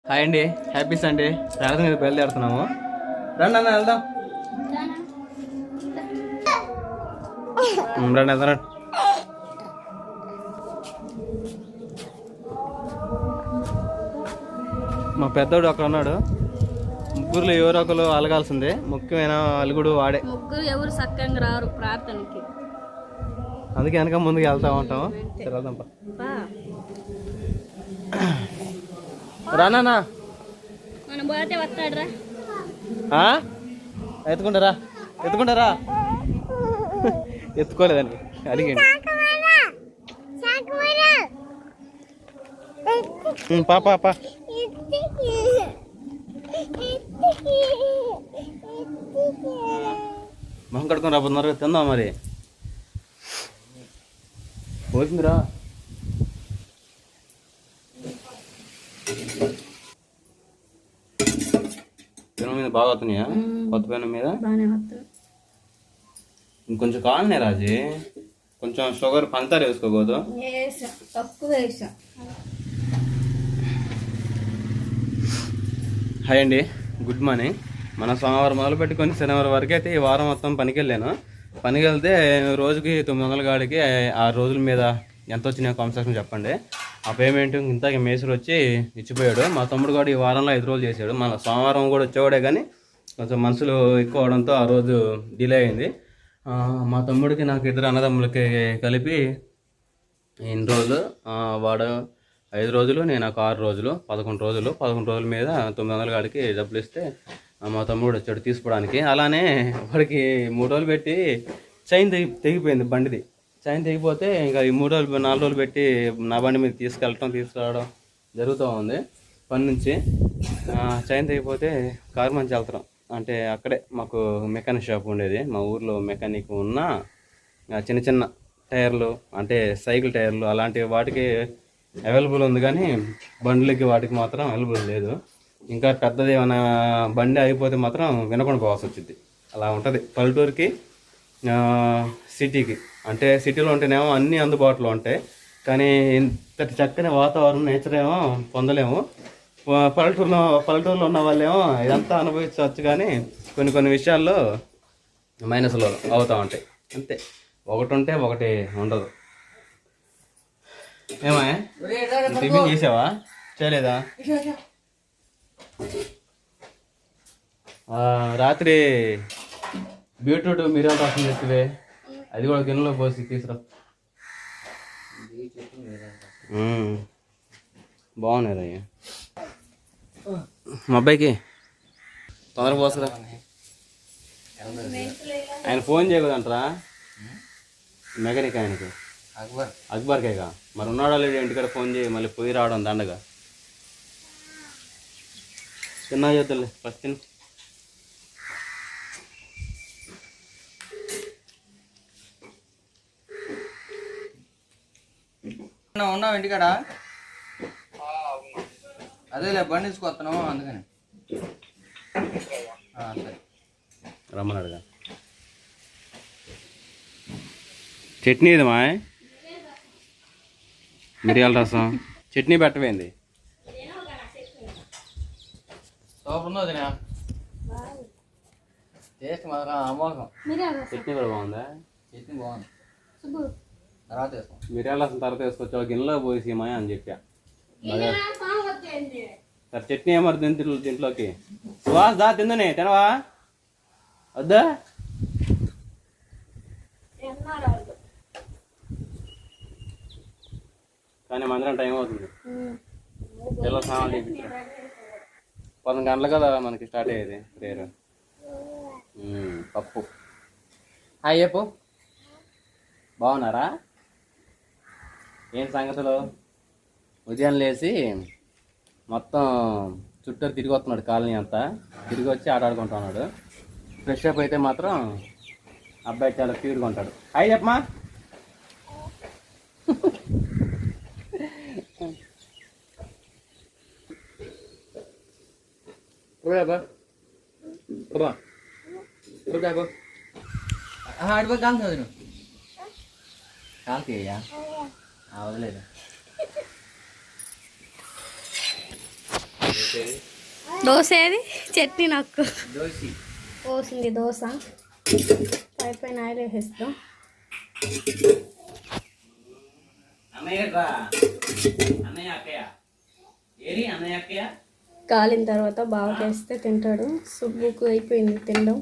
Hi అండి, happy Sunday. ప్రార్థన మీద బయలుదేరుతున్నాము. రండి అన్న వెళ్దాం. రండి వెళ్దాం. మా పెద్దోడు అక్కడ ఉన్నాడు. ముగ్గురులో ఎవరో ఒకరు అలగాల్సిందే. ముఖ్యమైన అలుగుడు వాడే. ముగ్గురు ఎవరు చక్కగా రారు ప్రార్థనకి, అందుకే వెనక ముందుకు వెళ్తా ఉంటాం. వెళ్దాం. రానా మనం పోతే వస్తాడు. ఎత్తుకుంటారా? ఎత్తుకుంటారా? ఎత్తుకోలేదండి, అడిగండి. పాప మొహం కడుకొని రాబోతున్నారు. తిందాం మరి. పోతుందిరా. పెనం మీద బాగా వస్తున్నాయా? కొత్త పెనం మీద ఇంకొంచెం కావాలనే రాజీ. కొంచెం షుగర్ పంచదార వేసుకోకూడదు. హాయ్ అండి, గుడ్ మార్నింగ్. మన సోమవారం మొదలు పెట్టుకొని శనివారం వరకు అయితే ఈ వారం మొత్తం పనికి వెళ్ళాను. పనికి వెళ్తే రోజుకి 900 గాడికి 6 రోజుల మీద ఎంత వచ్చినాయో కాంపెన్సేషన్ చెప్పండి. ఆ పేమెంట్ ఇంతకీ మేసులు వచ్చి ఇచ్చిపోయాడు. మా తమ్ముడు కూడా ఈ వారంలో 5 రోజులు చేశాడు. మన సోమవారం కూడా వచ్చేవాడే, కానీ కొంచెం మనుషులు ఎక్కువ అవడంతో ఆ రోజు డిలే అయింది. మా తమ్ముడికి నాకు 2 అన్నదమ్ములకి కలిపి ఎన్ని రోజులు, వాడు 5 రోజులు, నేను నాకు 6 రోజులు, 11 రోజులు. 11 రోజుల మీద 900 గాడికి డబ్బులు ఇస్తే మా తమ్ముడు వచ్చాడు తీసుకోవడానికి. అలానే వాడికి 3 రోజులు పెట్టి చైన్ తెగిపోయింది బండిది. చైన్ తెగిపోతే ఇంకా ఈ 3 రోజులు 4 రోజులు పెట్టి నా బండి మీద తీసుకురావడం జరుగుతూ ఉంది. పని నుంచి చైన్ తెగిపోతే కారు మంచి వెళ్తాం అంటే అక్కడే మాకు మెకానిక్ షాప్ ఉండేది. మా ఊర్లో మెకానిక్ ఉన్న చిన్న చిన్న టైర్లు అంటే సైకిల్ టైర్లు అలాంటి వాటికి అవైలబుల్ ఉంది, కానీ బండ్లకి వాటికి మాత్రం అవైలబుల్ లేదు. ఇంకా పెద్దది ఏమైనా బండి అయిపోతే మాత్రం వినకుండా పోవాల్సి వచ్చింది. అలా ఉంటుంది పల్లెటూరుకి సిటీకి. అంటే సిటీలో ఉంటేనేమో అన్నీ అందుబాటులో ఉంటాయి, కానీ ఇంతటి చక్కని వాతావరణం నేచర్ ఏమో పొందలేము. పల్లెటూరులో ఉన్న వాళ్ళేమో ఇదంతా అనుభవించవచ్చు, కానీ కొన్ని విషయాల్లో మైనస్లో అవుతూ ఉంటాయి. అంతే, ఒకటి ఉంటే ఒకటి ఉండదు. ఏమా టిఫిన్ చేసావా? చేయలేదా? రాత్రి బీట్రూట్ మిరియాల రసం చేస్తే అది కూడా గిన్నెలో పోసి తీసుకురా. బాగున్నాయి అయ్యా. మా అబ్బాయికి తొందరగా పోసురా. ఆయన ఫోన్ చేయకూడదంటారా మెకానిక్? ఆయనకి అక్బర్కేగా. మరి ఉన్నాడో లేడు ఇంటికాడ ఫోన్ చేయి, మళ్ళీ పోయి రావడం దండగా. చిన్న చేద్దాంలే ఫస్ట్ తిని. ఉన్నావు ఇంటికాడ? అదేలే బండి తీసుకొస్తాను అందుకని. సరే రమ్మన్నాడుగా. చట్నీ ఇది మా మిరియాల రసం చట్నీ పెట్టవేంది? సూపర్ ఉంది వదినా, టేస్ట్ మాత్రం అమోఘం. చట్నీ కూడా బాగుందా? చట్నీ బాగుంది, తర్వాత వేసుకో. మిరియాల రసం తర్వాత వేసుకొచ్చావు, గిన్నెలో పోసి మాయ అని చెప్పా. సరే చట్నీ ఏమరు దీంట్లోకి? సువాస్ దా తిందునే, తినవా? వద్దా? కానీ మందిరం టైం అవుతుంది. పిల్లల స్నానాలు 11 గంటలు కదా మనకి స్టార్ట్ అయ్యేది ప్రేయర్. పప్పు. హాయ్ చెప్పు. బాగున్నారా? ఏం సంగతులు? ఉదయం లేచి మొత్తం చుట్టూరు తిరిగి వస్తున్నాడు, కాలనీ అంతా తిరిగి వచ్చి ఆడుకుంటా ఉన్నాడు. ఫ్రెష్ అప్ అయితే మాత్రం అబ్బాయి చాలా క్యూట్గా ఉంటాడు. హాయ్ చెప్పమా. ఆడిపో కాల్సి వదిన కాల్కి అయ్యా వదిలేదు. దోశ ఏది చట్నీ నాకు దోశ పోసింది దోశ పైన ఆయిల్ వేసేస్తాం. కాలిన తర్వాత బాగా చేస్తే తింటాడు. సుబ్బుకు అయిపోయింది తినడం.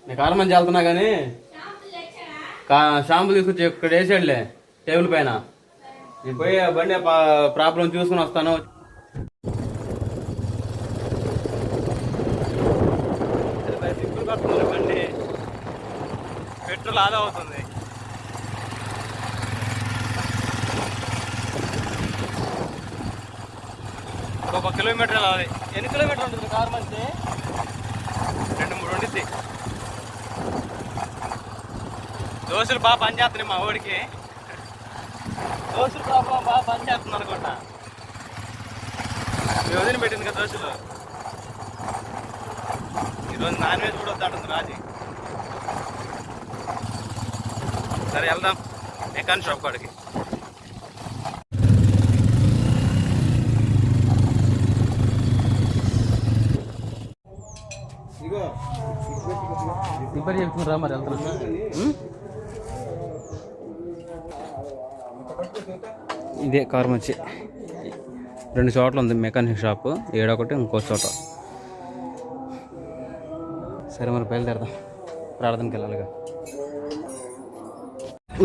నేను కారం మంచి వెళ్తున్నా కానీ షాంపూ తీసుకొచ్చి ఇక్కడ వేసాడులే టేబుల్ పైన. నేను పోయి బండి ప్రాబ్లం చూసుకుని వస్తాను. బండి పెట్రోల్ ఆదా అవుతుంది. ఒక కిలోమీటర్ వెళ్ళాలి. ఎన్ని కిలోమీటర్ ఉంటుంది కారు మంచి? 2-3 ఉండిద్ది. దోశలు బాగా పనిచేస్తున్నాయి మా ఊడికి. దోశలు బాగా పనిచేస్తుంది అనుకుంటా. మీ వదిన పెట్టింది కదా దోశలు. ఈరోజు నాన్ వెజ్ కూడా వద్దంటుంది రాజీ. సరే వెళ్దాం మెకానిక్ షాప్ కాడికి. రిపేర్ చెప్తున్నారా మరి వెళ్తున్నా. ఇదే కారు మంచి 2 చోట్ల ఉంది మెకానిక్ షాపు. ఏడొకటి ఇంకో చోట. సరే మరి బయలుదేరదాం, ప్రార్థనకి వెళ్ళాలిగా.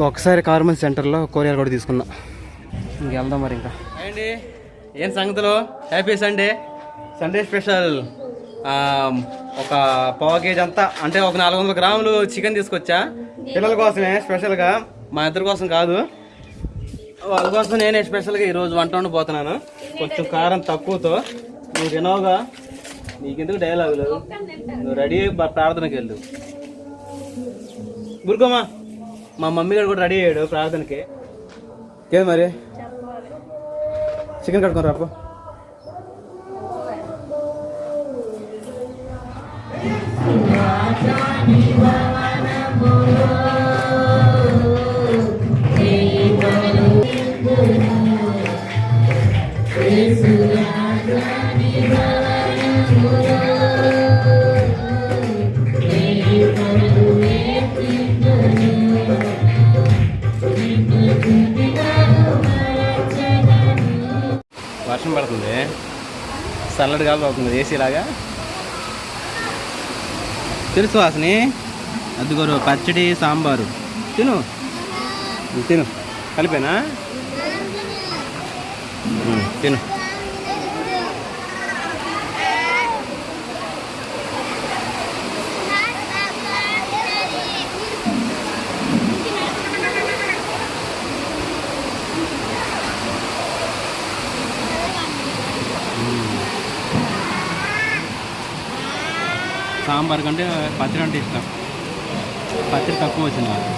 ఒకసారి కారు మంచి సెంటర్లో కొరియర్ కూడా తీసుకున్నా. ఇంకెళ్దాం మరి. ఇంకా అండి ఏం సంగతులు? Happy Sunday. సండే స్పెషల్ ఒక పావు కేజీ అంతా, అంటే ఒక 400 గ్రాములు చికెన్ తీసుకొచ్చా. పిల్లల కోసమే స్పెషల్గా, మా ఇద్దరి కోసం కాదు. వాళ్ళ కోసం నేనే స్పెషల్గా ఈరోజు వంట వండిపోతున్నాను. కొంచెం కారం తక్కువతో. నువ్వు తినవుగా, నీకెందుకు డైలాగులు? నువ్వు రెడీ ప్రార్థనకి వెళ్ళు. గురుకోమా, మా మమ్మీ గారు కూడా రెడీ అయ్యాడు ప్రార్థనకి. ఏది మరి చికెన్ కట్టుకొని రాపో. వర్షం పడుతుంది, చల్లటి గాలి అవుతుంది ఏసీలాగా. తెలుసు వాసని. అదిగోరు పచ్చడి సాంబారు తిను తిను కలిపేనా తిను. సాంబార్ కంటే పచ్చడి అంటే ఇష్టం. పచ్చడి తక్కువ వచ్చింది నాకు.